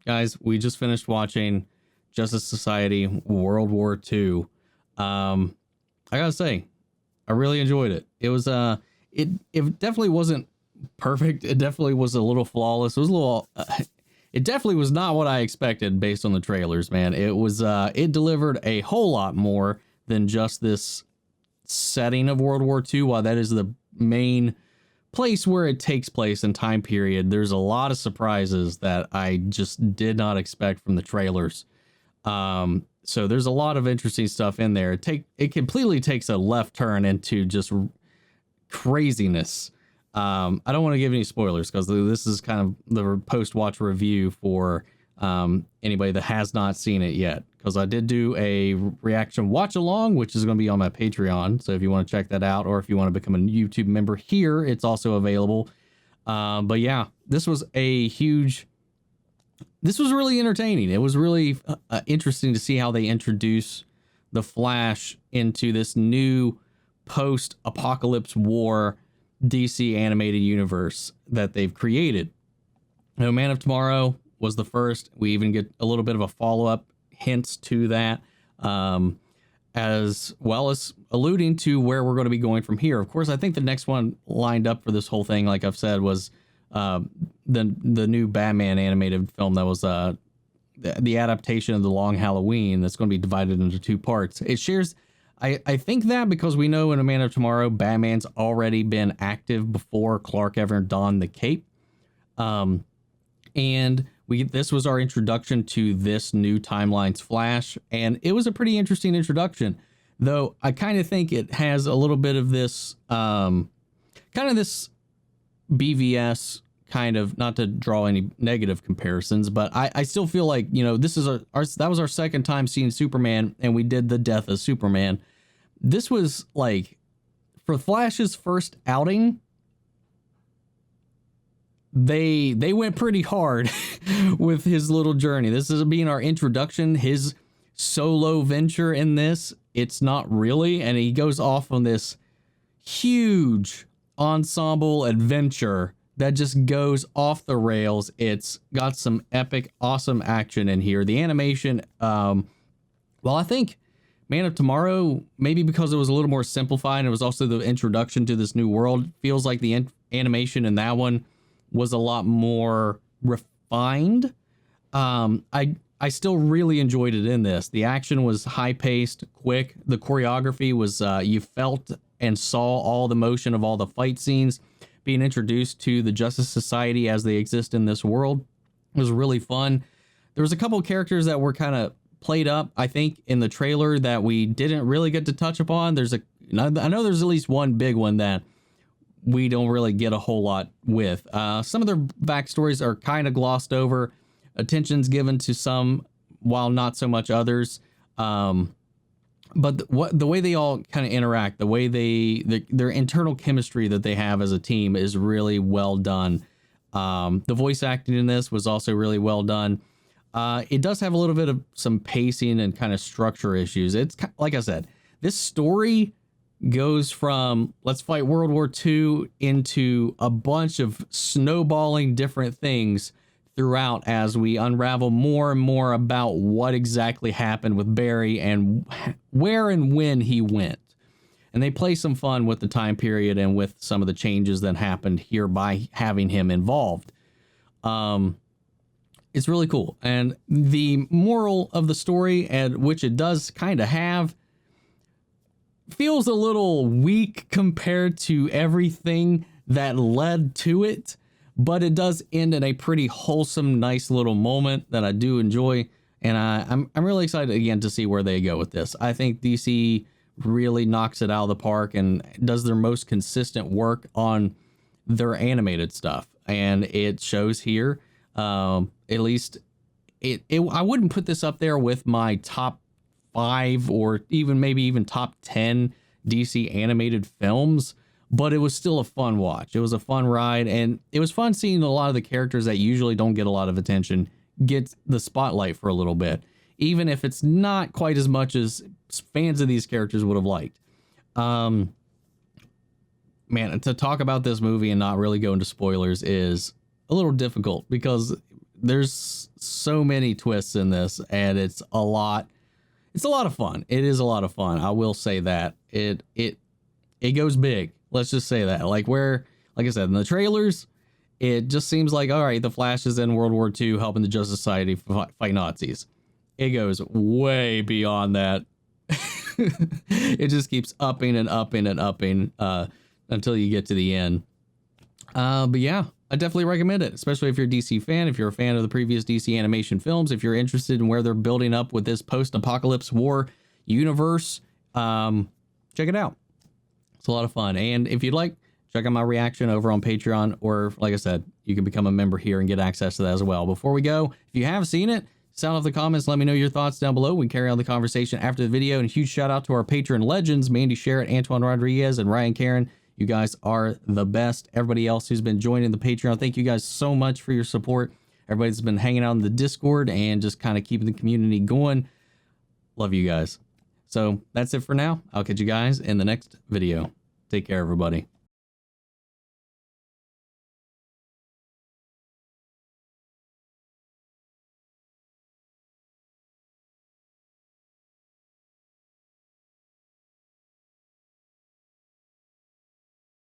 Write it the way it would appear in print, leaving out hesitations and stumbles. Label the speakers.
Speaker 1: guys, we just finished watching Justice Society World War II. I gotta say, I really enjoyed it. It was it definitely wasn't perfect. It definitely was a little flawless. It was a little it definitely was not what I expected based on the trailers, man. It was it delivered a whole lot more than just this setting of World War II. While that is the main place where it takes place in time period, there's a lot of surprises that I just did not expect from the trailers. So there's a lot of interesting stuff in there. It completely takes a left turn into just craziness. I don't want to give any spoilers because this is kind of the post-watch review for anybody that has not seen it yet. Because I did do a reaction watch along, which is going to be on my Patreon. So if you want to check that out, or if you want to become a YouTube member here, it's also available. But yeah, this was really entertaining. It was really interesting to see how they introduce the Flash into this new post-apocalypse war DC animated universe that they've created. You know, Man of Tomorrow was the first. We even get a little bit of a follow-up hints to that, as well as alluding to where we're going to be going from here. Of course, I think the next one lined up for this whole thing, like I've said, was the new Batman animated film that was the adaptation of The Long Halloween that's going to be divided into two parts. It shares, I think that because we know in A Man of Tomorrow, Batman's already been active before Clark ever donned the cape. And this was our introduction to this new timeline's Flash, and it was a pretty interesting introduction, though I kind of think it has a little bit of this this BVS kind of, not to draw any negative comparisons, but I still feel like, you know, this is that was our second time seeing Superman, and we did the death of Superman. This was like, for Flash's first outing, they went pretty hard with his little journey. This is being our introduction, his solo venture in this. It's not really, and he goes off on this huge ensemble adventure that just goes off the rails. It's got some epic, awesome action in here. The animation, well, I think Man of Tomorrow, maybe because it was a little more simplified, and it was also the introduction to this new world, feels like the animation in that one was a lot more refined. I still really enjoyed it in this. The action was high paced, quick. The choreography was, you felt and saw all the motion of all the fight scenes. Being introduced to the Justice Society as they exist in this world was really fun. There was a couple of characters that were kind of played up, I think, in the trailer that we didn't really get to touch upon. I know there's at least one big one that we don't really get a whole lot with. Some of their backstories are kind of glossed over. Attention's given to some, while not so much others. But the way they all kind of interact, the way their internal chemistry that they have as a team is really well done. The voice acting in this was also really well done. It does have a little bit of some pacing and kind of structure issues. It's like I said, this story goes from let's fight World War II into a bunch of snowballing different things throughout as we unravel more and more about what exactly happened with Barry and where and when he went. And they play some fun with the time period and with some of the changes that happened here by having him involved. It's really cool. And the moral of the story, and which it does kind of have, feels a little weak compared to everything that led to it, but it does end in a pretty wholesome, nice little moment that I do enjoy. And I'm really excited again to see where they go with this. I think DC really knocks it out of the park and does their most consistent work on their animated stuff. And it shows here, at least I wouldn't put this up there with my top 5 or even top 10 DC animated films, but it was still a fun watch. It was a fun ride, and it was fun seeing a lot of the characters that usually don't get a lot of attention get the spotlight for a little bit, even if it's not quite as much as fans of these characters would have liked. Man, to talk about this movie and not really go into spoilers is a little difficult because there's so many twists in this, and it's a lot of fun. It is a lot of fun. I will say that it goes big. Let's just say that. Like I said, in the trailers, it just seems like, all right, the Flash is in World War II helping the Justice Society fight Nazis. It goes way beyond that. It just keeps upping and upping and upping until you get to the end. But yeah, I definitely recommend it, especially if you're a DC fan, if you're a fan of the previous DC animation films, if you're interested in where they're building up with this post-apocalypse war universe, check it out. It's a lot of fun. And if you'd like, check out my reaction over on Patreon, or like I said, you can become a member here and get access to that as well. Before we go, if you have seen it, sound off the comments, let me know your thoughts down below. We can carry on the conversation after the video. And a huge shout out to our Patreon legends, Mandy Sherritt, Antoine Rodriguez, and Ryan Karen. You guys are the best. Everybody else who's been joining the Patreon, thank you guys so much for your support. Everybody's been hanging out in the Discord and just kind of keeping the community going. Love you guys. So that's it for now. I'll catch you guys in the next video. Take care, everybody.